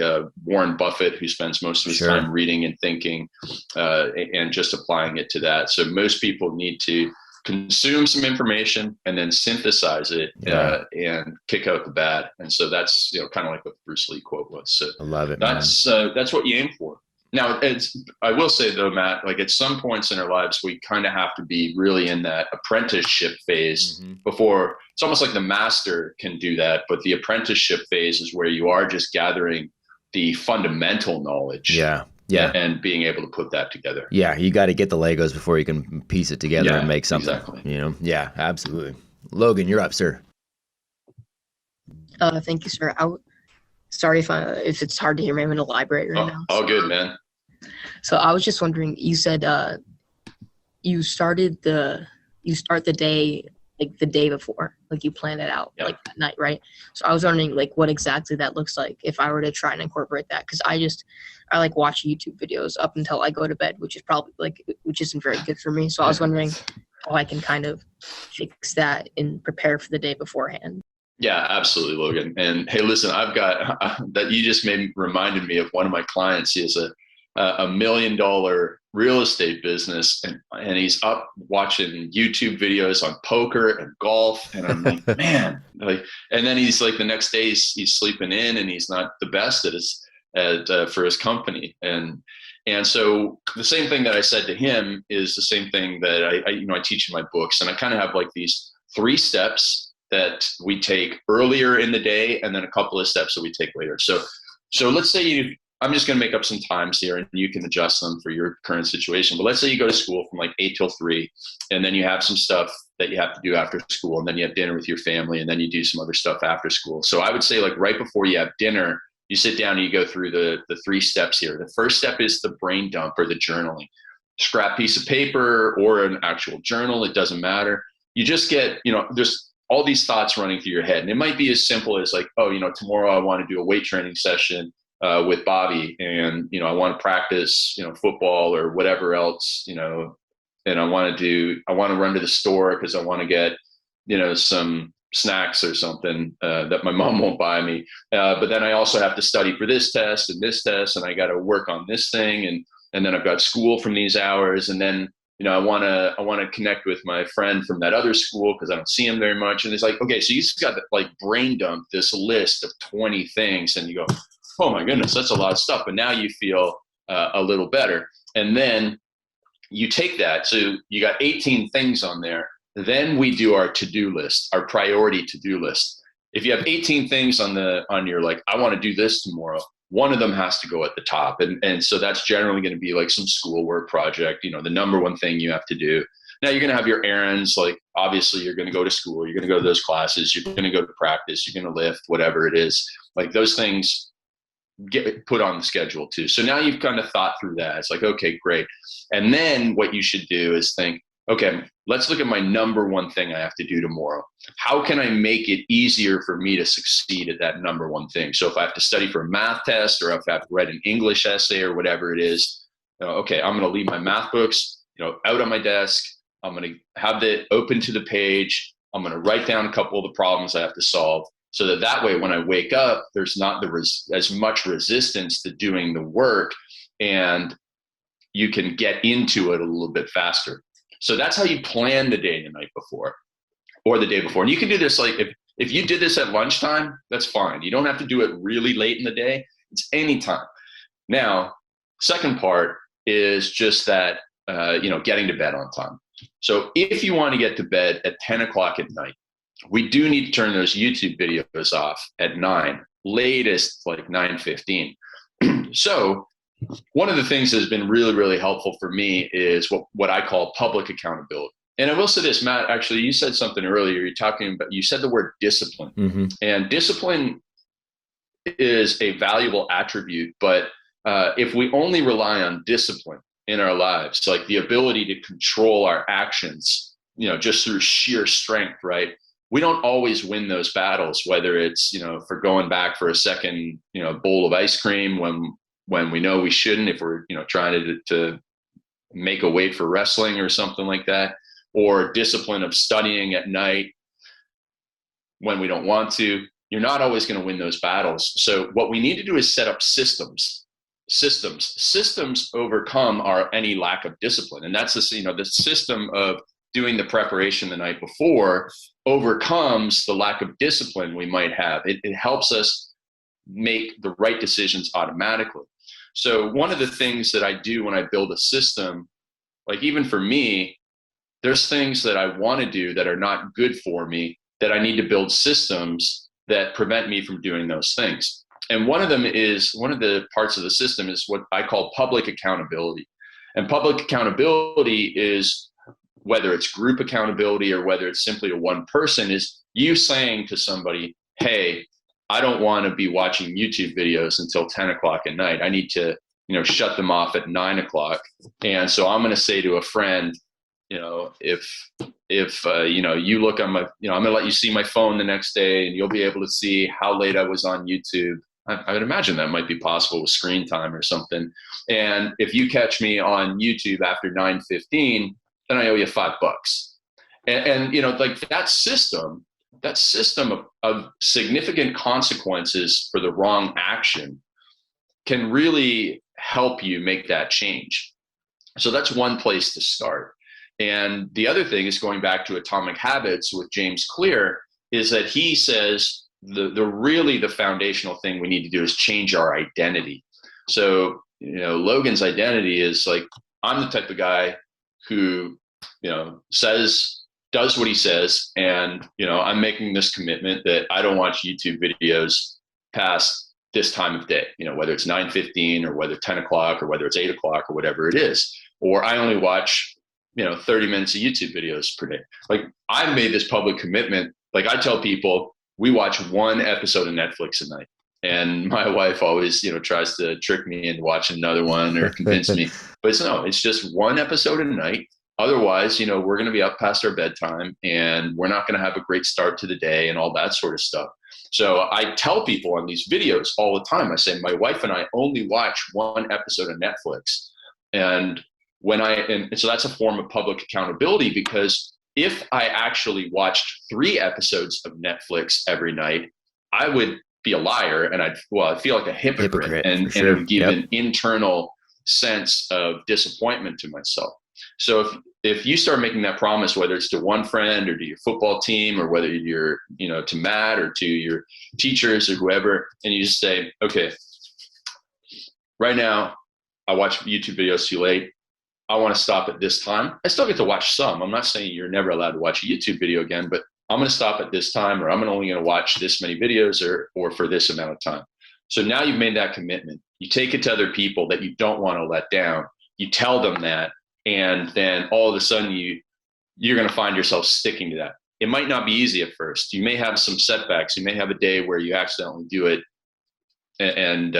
Warren Buffett, who spends most of his time reading and thinking, and just applying it to that. So most people need to consume some information and then synthesize it and kick out the bad. And so that's kind of like what the Bruce Lee quote was. So I love it. That's what you aim for. Now, I will say though, Matt, like at some points in our lives, we kind of have to be really in that apprenticeship phase before. It's almost like the master can do that, but the apprenticeship phase is where you are just gathering the fundamental knowledge. Yeah. And being able to put that together. Yeah. You got to get the Legos before you can piece it together and make something. Exactly. Yeah, absolutely. Logan, you're up, sir. Thank you, sir. Sorry if it's hard to hear me. I'm in a library right now. All good, man. So I was just wondering, you said you start the day like the day before, like you plan it out like that night, right? So I was wondering like what exactly that looks like if I were to try and incorporate that, because I like watch YouTube videos up until I go to bed, which isn't very good for me. So I was wondering how I can kind of fix that and prepare for the day beforehand. Yeah, absolutely, Logan. And hey, listen, I've got that you just reminded me of one of my clients. He has a $1 million real estate business, and he's up watching YouTube videos on poker and golf, and I'm like, man, and then he's like the next day he's sleeping in, and he's not the best for his company, and so the same thing that I said to him is the same thing that I teach in my books, and I kind of have like these 3 steps that we take earlier in the day, and then a couple of steps that we take later. So let's say I'm just going to make up some times here, and you can adjust them for your current situation. But let's say you go to school from like 8 till 3, and then you have some stuff that you have to do after school, and then you have dinner with your family, and then you do some other stuff after school. So I would say like right before you have dinner, you sit down and you go through the 3 steps here. The first step is the brain dump or the journaling. Scrap piece of paper or an actual journal, it doesn't matter. You just get, there's all these thoughts running through your head. And it might be as simple as like, oh, tomorrow I want to do a weight training session with Bobby, and I want to practice football or whatever else, and I want to run to the store because I want to get some snacks or something that my mom won't buy me, but then I also have to study for this test, and I got to work on this thing, and then I've got school from these hours, and then I want to connect with my friend from that other school because I don't see him very much. And it's like, okay, so you just got to like brain dump this list of 20 things, and you go, oh my goodness, that's a lot of stuff. But now you feel a little better. And then you take that. So you got 18 things on there. Then we do our to-do list, our priority to-do list. If you have 18 things on your like, I want to do this tomorrow, one of them has to go at the top. And so that's generally going to be like some schoolwork project, the number one thing you have to do. Now you're going to have your errands, like obviously you're going to go to school, you're going to go to those classes, you're going to go to practice, you're going to lift, whatever it is. Like those things get put on the schedule too. So now you've kind of thought through that. It's like, okay, great. And then what you should do is think, okay, let's look at my number one thing I have to do tomorrow. How can I make it easier for me to succeed at that number one thing? So if I have to study for a math test, or if I have to write an English essay or whatever it is, okay, I'm going to leave my math books, out on my desk. I'm going to have it open to the page. I'm going to write down a couple of the problems I have to solve, so that way when I wake up, there's not as much resistance to doing the work, and you can get into it a little bit faster. So that's how you plan the day the night before or the day before. And you can do this like if you did this at lunchtime, that's fine. You don't have to do it really late in the day. It's anytime. Now, second part is just that, getting to bed on time. So if you want to get to bed at 10 o'clock at night, we do need to turn those YouTube videos off at 9, latest like 9:15. So one of the things that has been really, really helpful for me is what I call public accountability. And I will say this, Matt, actually, you said something earlier. You said the word discipline. Mm-hmm. And discipline is a valuable attribute, but if we only rely on discipline in our lives, like the ability to control our actions, just through sheer strength, right? We don't always win those battles, whether it's, for going back for a second, bowl of ice cream when we know we shouldn't, if we're, trying to make a weight for wrestling or something like that, or discipline of studying at night when we don't want to. You're not always going to win those battles. So what we need to do is set up systems. Systems overcome any lack of discipline. And that's the system of doing the preparation the night before overcomes the lack of discipline we might have. It helps us make the right decisions automatically. So one of the things that I do when I build a system, like even for me, there's things that I want to do that are not good for me, that I need to build systems that prevent me from doing those things. And one of the parts of the system is what I call public accountability. And public accountability is, whether it's group accountability or whether it's simply a one person, is you saying to somebody, hey, I don't want to be watching YouTube videos until 10 o'clock at night. I need to, shut them off at 9 o'clock. And so I'm going to say to a friend, if you look on my, I'm going to let you see my phone the next day and you'll be able to see how late I was on YouTube. I would imagine that might be possible with screen time or something. And if you catch me on YouTube after 9:15, then I owe you $5. And like that system of significant consequences for the wrong action can really help you make that change. So that's one place to start. And the other thing is, going back to Atomic Habits with James Clear, is that he says the foundational thing we need to do is change our identity. So, Logan's identity is like, I'm the type of guy who, does what he says. And, I'm making this commitment that I don't watch YouTube videos past this time of day, whether it's 9:15 or whether 10 o'clock or whether it's 8 o'clock or whatever it is, or I only watch 30 minutes of YouTube videos per day. Like, I've made this public commitment. Like, I tell people we watch one episode of Netflix a night. And my wife always, tries to trick me into watching another one or convince me. But it's just one episode a night. Otherwise, we're going to be up past our bedtime and we're not going to have a great start to the day and all that sort of stuff. So I tell people on these videos all the time, I say, my wife and I only watch one episode of Netflix. And so that's a form of public accountability, because if I actually watched 3 episodes of Netflix every night, I would be a liar and I'd feel like a hypocrite and it would give an internal sense of disappointment to myself. So if you start making that promise, whether it's to one friend or to your football team, or whether you're, to Matt or to your teachers or whoever, and you just say, okay, right now I watch YouTube videos too late. I want to stop at this time. I still get to watch some. I'm not saying you're never allowed to watch a YouTube video again, but I'm going to stop at this time, or I'm only going to watch this many videos or for this amount of time. So now you've made that commitment. You take it to other people that you don't want to let down. You tell them that, and then all of a sudden you're going to find yourself sticking to that. It might not be easy at first. You may have some setbacks. You may have a day where you accidentally do it and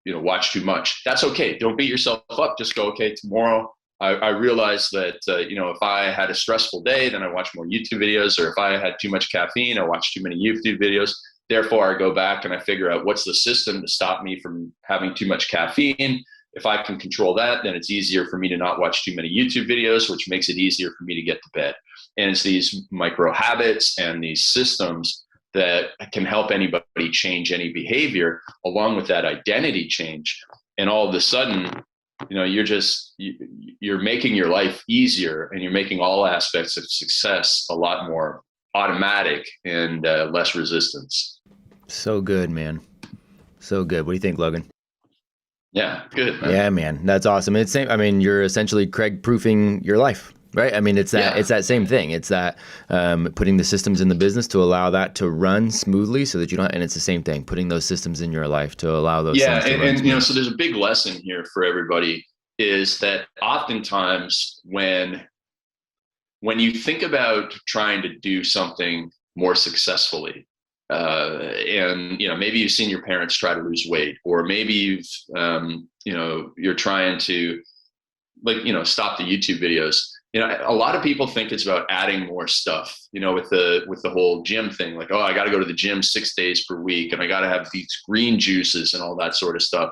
watch too much. That's okay. Don't beat yourself up. Just go, okay, tomorrow I realized that, if I had a stressful day, then I watch more YouTube videos, or if I had too much caffeine, I watch too many YouTube videos. Therefore, I go back and I figure out what's the system to stop me from having too much caffeine. If I can control that, then it's easier for me to not watch too many YouTube videos, which makes it easier for me to get to bed. And it's these micro habits and these systems that can help anybody change any behavior, along with that identity change. And all of a sudden, you're making your life easier, and you're making all aspects of success a lot more automatic and less resistance. So good, man. So good. What do you think, Logan? Yeah, good, man. Yeah, man. That's awesome. You're essentially Craig proofing your life. Right. I mean, it's that same thing. It's that putting the systems in the business to allow that to run smoothly so that you don't, and it's the same thing, putting those systems in your life to allow those things to run and smoothly. so there's a big lesson here for everybody is that oftentimes when you think about trying to do something more successfully, and maybe you've seen your parents try to lose weight, or maybe you're trying to stop the YouTube videos. A lot of people think it's about adding more stuff, with the whole gym thing, like, oh, I got to go to the gym 6 days per week and I got to have these green juices and all that sort of stuff.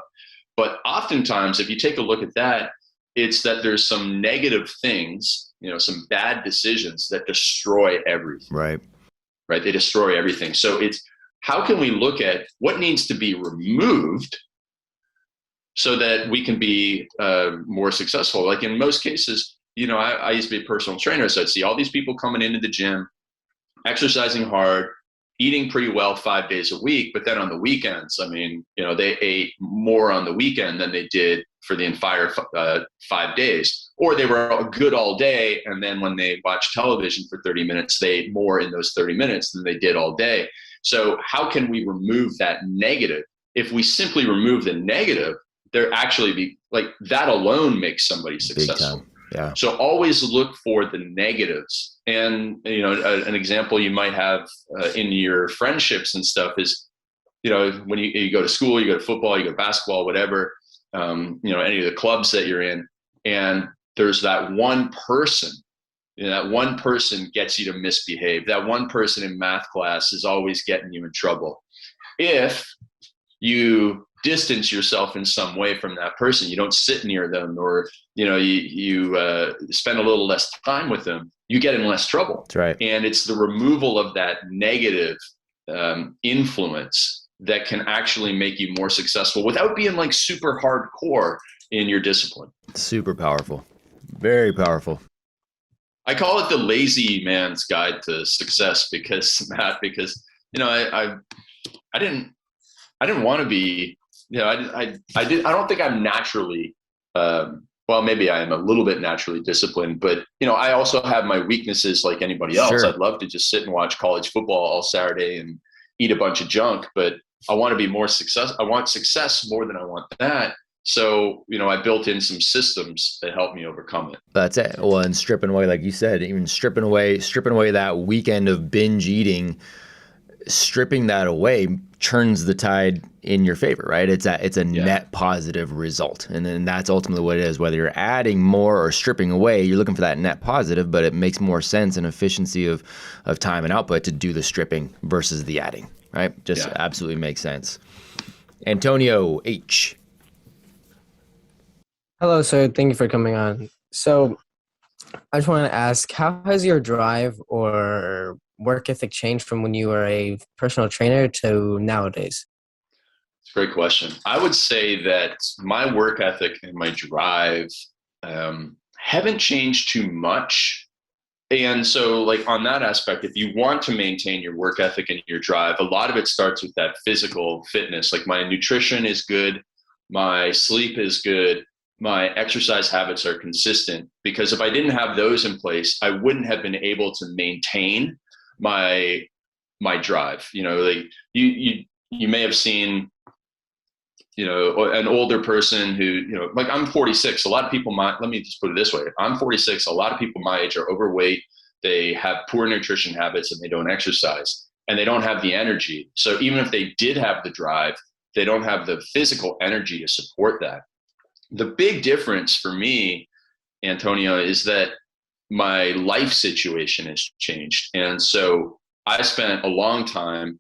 But oftentimes, if you take a look at that, it's that there's some negative things, some bad decisions that destroy everything. Right. They destroy everything. So it's, how can we look at what needs to be removed so that we can be more successful? Like in most cases, I used to be a personal trainer, so I'd see all these people coming into the gym, exercising hard, eating pretty well 5 days a week. But then on the weekends, I mean, they ate more on the weekend than they did for the entire 5 days. Or they were good all day, and then when they watched television for 30 minutes, they ate more in those 30 minutes than they did all day. So how can we remove that negative? If we simply remove the negative, there actually be like that alone makes somebody successful. Yeah. So always look for the negatives. And an example you might have in your friendships and stuff is, when you go to school, you go to football, you go to basketball, whatever, any of the clubs that you're in, and there's that one person. That one person gets you to misbehave. That one person in math class is always getting you in trouble. If you distance yourself in some way from that person, you don't sit near them, or you spend a little less time with them, you get in less trouble. That's right. And it's the removal of that negative influence that can actually make you more successful without being like super hardcore in your discipline. Super powerful. Very powerful. I call it the lazy man's guide to success because I didn't want to be, I don't think I'm naturally, well, maybe I am a little bit naturally disciplined, but I also have my weaknesses like anybody else. Sure. I'd love to just sit and watch college football all Saturday and eat a bunch of junk, but I want to be more success. I want success more than I want that. So, I built in some systems that help me overcome it. That's it. Well, and stripping away, like you said, even stripping away that weekend of binge eating, stripping that away turns the tide in your favor, right? It's a net positive result. And then that's ultimately what it is. Whether you're adding more or stripping away, you're looking for that net positive, but it makes more sense and efficiency of time and output to do the stripping versus the adding, right? Absolutely makes sense. Antonio H. Hello, sir. Thank you for coming on. So I just want to ask, how has your drive or work ethic changed from when you were a personal trainer to nowadays? It's a great question. I would say that my work ethic and my drive haven't changed too much. And so like on that aspect, if you want to maintain your work ethic and your drive, a lot of it starts with that physical fitness. Like my nutrition is good, my sleep is good, my exercise habits are consistent, because if I didn't have those in place, I wouldn't have been able to maintain my drive. Like you may have seen, an older person who, like I'm 46. A lot of people let me just put it this way. I'm 46. A lot of people my age are overweight. They have poor nutrition habits and they don't exercise and they don't have the energy. So even if they did have the drive, they don't have the physical energy to support that. The big difference for me, Antonio, is that my life situation has changed. And so I spent a long time,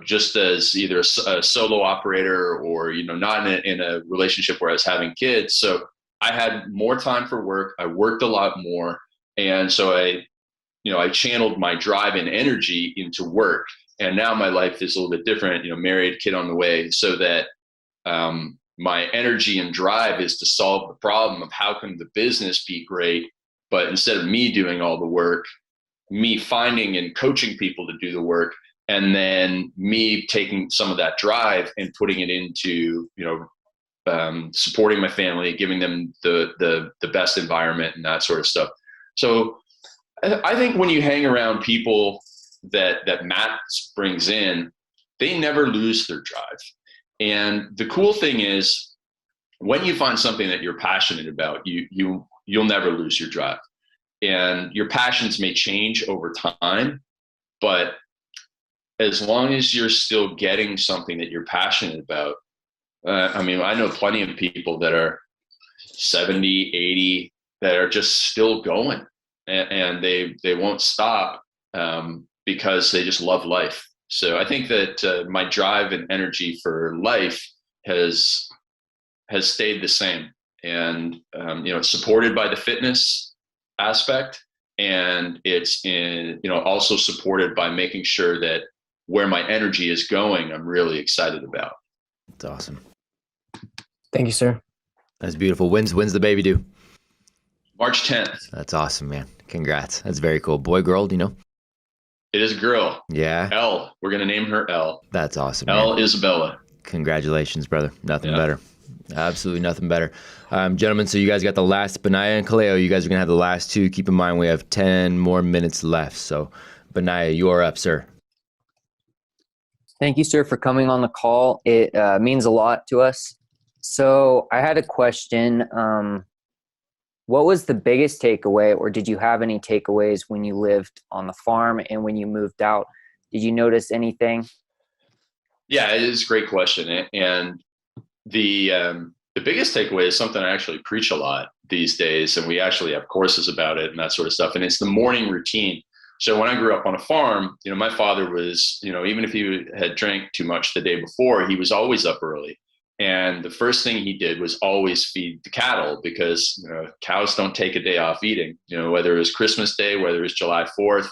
just as either a solo operator or, not in a relationship where I was having kids. So I had more time for work. I worked a lot more. And so I channeled my drive and energy into work. And now my life is a little bit different, married, kid on the way, so that my energy and drive is to solve the problem of how can the business be great, but instead of me doing all the work, me finding and coaching people to do the work, and then me taking some of that drive and putting it into, supporting my family, giving them the best environment and that sort of stuff. So I think when you hang around people that Matt brings in, they never lose their drive. And the cool thing is, when you find something that you're passionate about, you'll never lose your drive. And your passions may change over time, but as long as you're still getting something that you're passionate about, I mean, I know plenty of people that are 70, 80 that are just still going, and they won't stop because they just love life. So I think that my drive and energy for life has stayed the same, and it's supported by the fitness aspect, and it's also supported by making sure that where my energy is going, I'm really excited about. That's awesome. Thank you, sir. That's beautiful. When's the baby due? March 10th. That's awesome, man. Congrats. That's very cool. Boy, girl, do you know? It is a girl. Yeah. Elle. We're going to name her Elle. That's awesome. Elle man. Isabella. Congratulations, brother. Nothing better. Absolutely nothing better. Gentlemen, so you guys got the last, Benaya and Kaleo, you guys are going to have the last two. Keep in mind we have 10 more minutes left. So, Benaya, you are up, sir. Thank you, sir, for coming on the call. It means a lot to us. So I had a question. What was the biggest takeaway, or did you have any takeaways when you lived on the farm and when you moved out? Did you notice anything? Yeah, it is a great question. And the biggest takeaway is something I actually preach a lot these days, and we actually have courses about it and that sort of stuff. And it's the morning routine. So when I grew up on a farm, my father was, even if he had drank too much the day before, he was always up early. And the first thing he did was always feed the cattle, because cows don't take a day off eating. Whether it was Christmas Day, whether it was July 4th,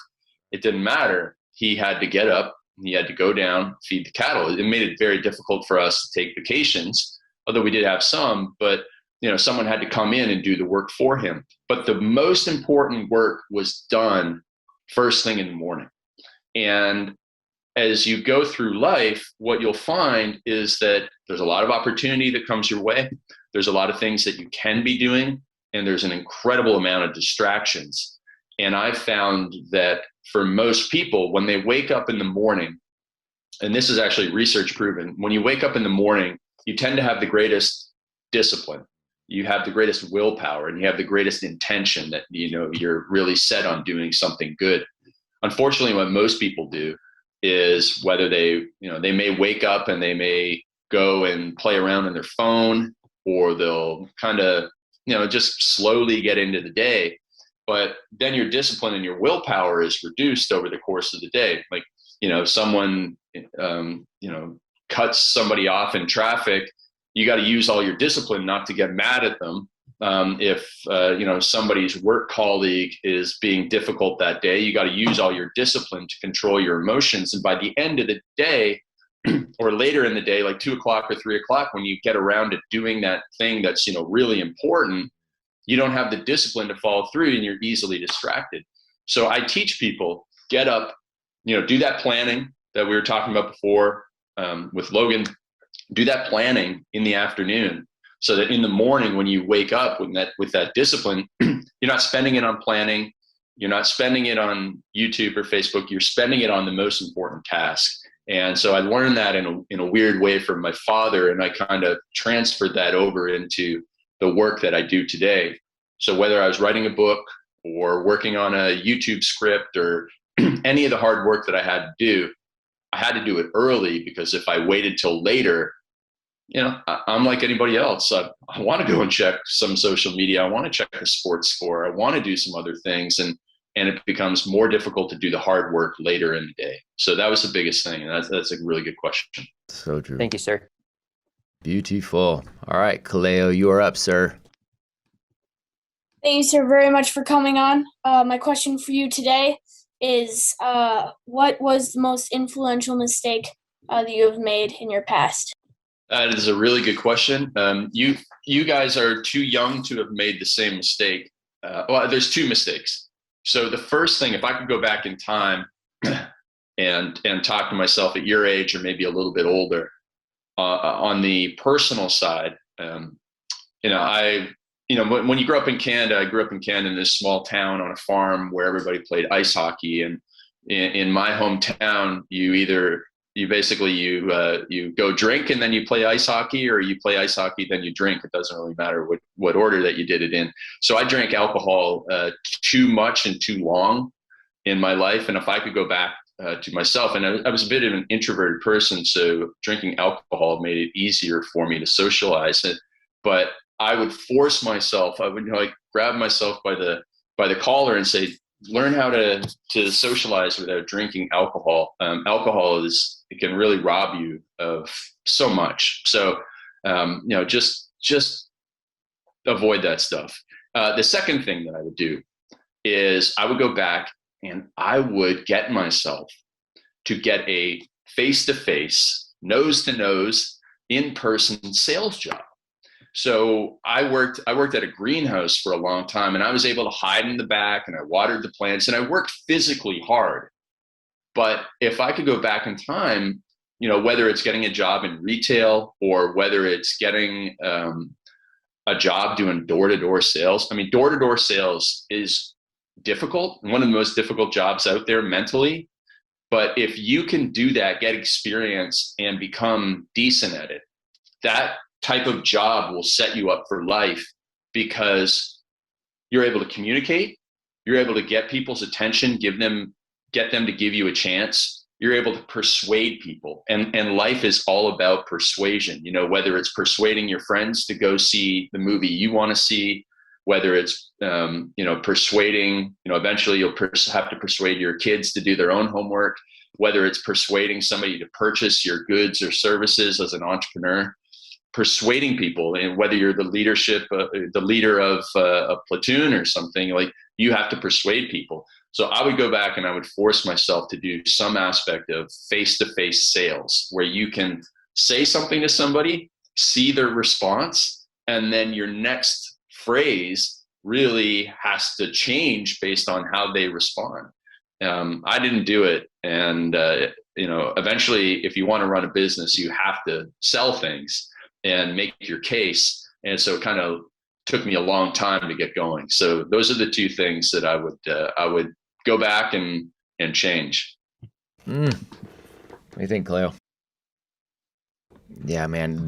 it didn't matter. He had to get up, he had to go down, feed the cattle. It made it very difficult for us to take vacations, although we did have some, but someone had to come in and do the work for him. But the most important work was done first thing in the morning. And as you go through life, what you'll find is that there's a lot of opportunity that comes your way. There's a lot of things that you can be doing, and there's an incredible amount of distractions. And I've found that for most people, when they wake up in the morning, and this is actually research proven, when you wake up in the morning, you tend to have the greatest discipline. You have the greatest willpower, and you have the greatest intention that, you're really set on doing something good. Unfortunately, what most people do is, whether they may wake up and they may go and play around on their phone, or they'll kind of, just slowly get into the day. But then your discipline and your willpower is reduced over the course of the day. Like, someone, cuts somebody off in traffic, you got to use all your discipline not to get mad at them. If somebody's work colleague is being difficult that day, you got to use all your discipline to control your emotions. And by the end of the day, or later in the day, like 2 o'clock or 3 o'clock, when you get around to doing that thing that's really important, you don't have the discipline to follow through, and you're easily distracted. So I teach people, get up, do that planning that we were talking about before with Logan. Do that planning in the afternoon, so that in the morning when you wake up with that discipline, you're not spending it on planning, you're not spending it on YouTube or Facebook, you're spending it on the most important task. And so I learned that in a weird way from my father, and I kind of transferred that over into the work that I do today. So whether I was writing a book or working on a YouTube script or any of the hard work that I had to do, I had to do it early, because if I waited till later, I'm like anybody else. I want to go and check some social media. I want to check the sports score. I want to do some other things. And it becomes more difficult to do the hard work later in the day. So that was the biggest thing. And that's a really good question. So true. Thank you, sir. Beautiful. All right, Kaleo, you are up, sir. Thank you, sir, very much for coming on. My question for you today is, what was the most influential mistake that you have made in your past? That is a really good question. You guys are too young to have made the same mistake. Well, there's two mistakes. So the first thing, if I could go back in time and talk to myself at your age, or maybe a little bit older, on the personal side, You know, when you grow up in Canada, I grew up in Canada in this small town on a farm where everybody played ice hockey. And in my hometown, you go drink and then you play ice hockey, or you play ice hockey, then you drink. It doesn't really matter what order that you did it in. So I drank alcohol too much and too long in my life. And if I could go back to myself, and I was a bit of an introverted person, so drinking alcohol made it easier for me to socialize it. But I would force myself. I would grab myself by the collar and say, learn how to socialize without drinking alcohol. Alcohol it can really rob you of so much. So, just avoid that stuff. The second thing that I would do is I would go back and I would get myself to get a face-to-face, nose-to-nose, in-person sales job. So I worked at a greenhouse for a long time, and I was able to hide in the back, and I watered the plants, and I worked physically hard. But if I could go back in time, whether it's getting a job in retail or whether it's getting a job doing door-to-door sales. I mean, door-to-door sales is difficult, one of the most difficult jobs out there mentally. But if you can do that, get experience and become decent at it, that type of job will set you up for life, because you're able to communicate, you're able to get people's attention, get them to give you a chance. You're able to persuade people, and life is all about persuasion. Whether it's persuading your friends to go see the movie you want to see, whether it's persuading, eventually you'll have to persuade your kids to do their own homework, whether it's persuading somebody to purchase your goods or services as an entrepreneur, persuading people, and whether you're the leader of a platoon or something, like, you have to persuade people. So I would go back and I would force myself to do some aspect of face-to-face sales, where you can say something to somebody, see their response, and then your next phrase really has to change based on how they respond. I didn't do it. And, eventually, if you want to run a business, you have to sell things and make your case. And so it kind of took me a long time to get going. So those are the two things that I would go back and change. What do you think, Cleo? Yeah, man.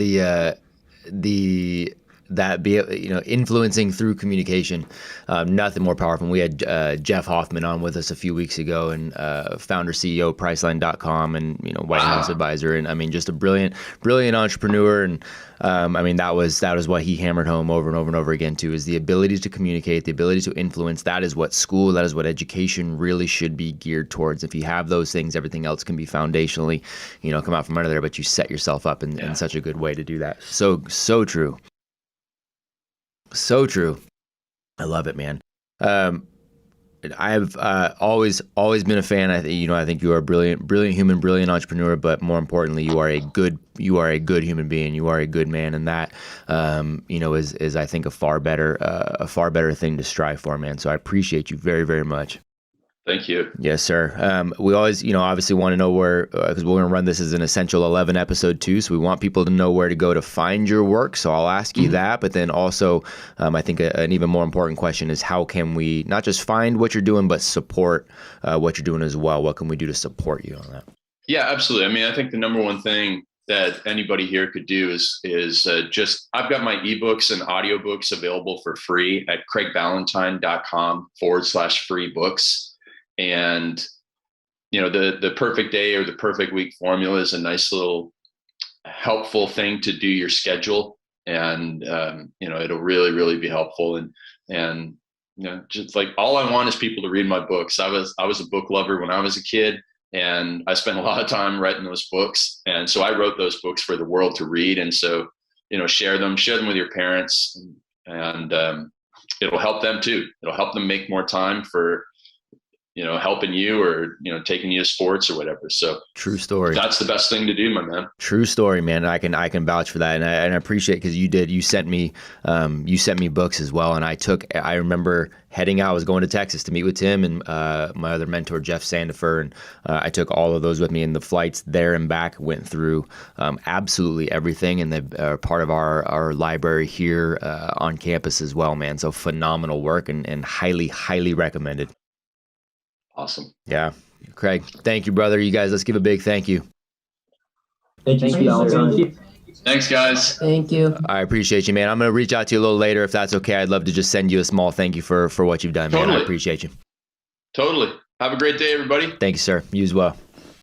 Influencing through communication, nothing more powerful. We had Jeff Hoffman on with us a few weeks ago, and founder, CEO, Priceline.com, and White House advisor, and I mean, just a brilliant entrepreneur. And that was what he hammered home over and over and over again too, is the ability to communicate, the ability to influence. That is what education really should be geared towards. If you have those things, everything else can be foundationally, come out from under there. But you set yourself up in such a good way to do that. So true. So true. I love it, man. I've always been a fan. I think you are a brilliant human, brilliant entrepreneur. But more importantly, you are a good human being. You are a good man, and that is I think a far better thing to strive for, man. So I appreciate you very, very much. Thank you. Yes, sir. We always, obviously want to know where, because we're going to run this as an Essential 11 episode too. So we want people to know where to go to find your work. So I'll ask you that. But then also, I think an even more important question is, how can we not just find what you're doing, but support what you're doing as well? What can we do to support you on that? Yeah, absolutely. I mean, I think the number one thing that anybody here could do is just, I've got my ebooks and audiobooks available for free at craigballantyne.com/free books. And, the perfect day or the perfect week formula is a nice little helpful thing to do your schedule. And, it'll really, really be helpful. And, just like, all I want is people to read my books. I was a book lover when I was a kid, and I spent a lot of time writing those books. And so I wrote those books for the world to read. And so, share them with your parents, and it'll help them too. It'll help them make more time for helping you or, taking you to sports or whatever. So true story. That's the best thing to do, my man. True story, man. I can vouch for that. And I appreciate, because you sent me books as well. And I remember heading out, I was going to Texas to meet with Tim and my other mentor, Jeff Sandifer. And I took all of those with me, and the flights there and back went through absolutely everything. And they're part of our library here on campus as well, man. So phenomenal work and highly, highly recommended. Awesome. Yeah. Craig, thank you, brother. You guys, let's give a big thank you. Thank you. Thanks, guys. Thank you. I appreciate you, man. I'm going to reach out to you a little later if that's okay. I'd love to just send you a small thank you for what you've done, man. Totally. I appreciate you. Totally. Have a great day, everybody. Thank you, sir. You as well.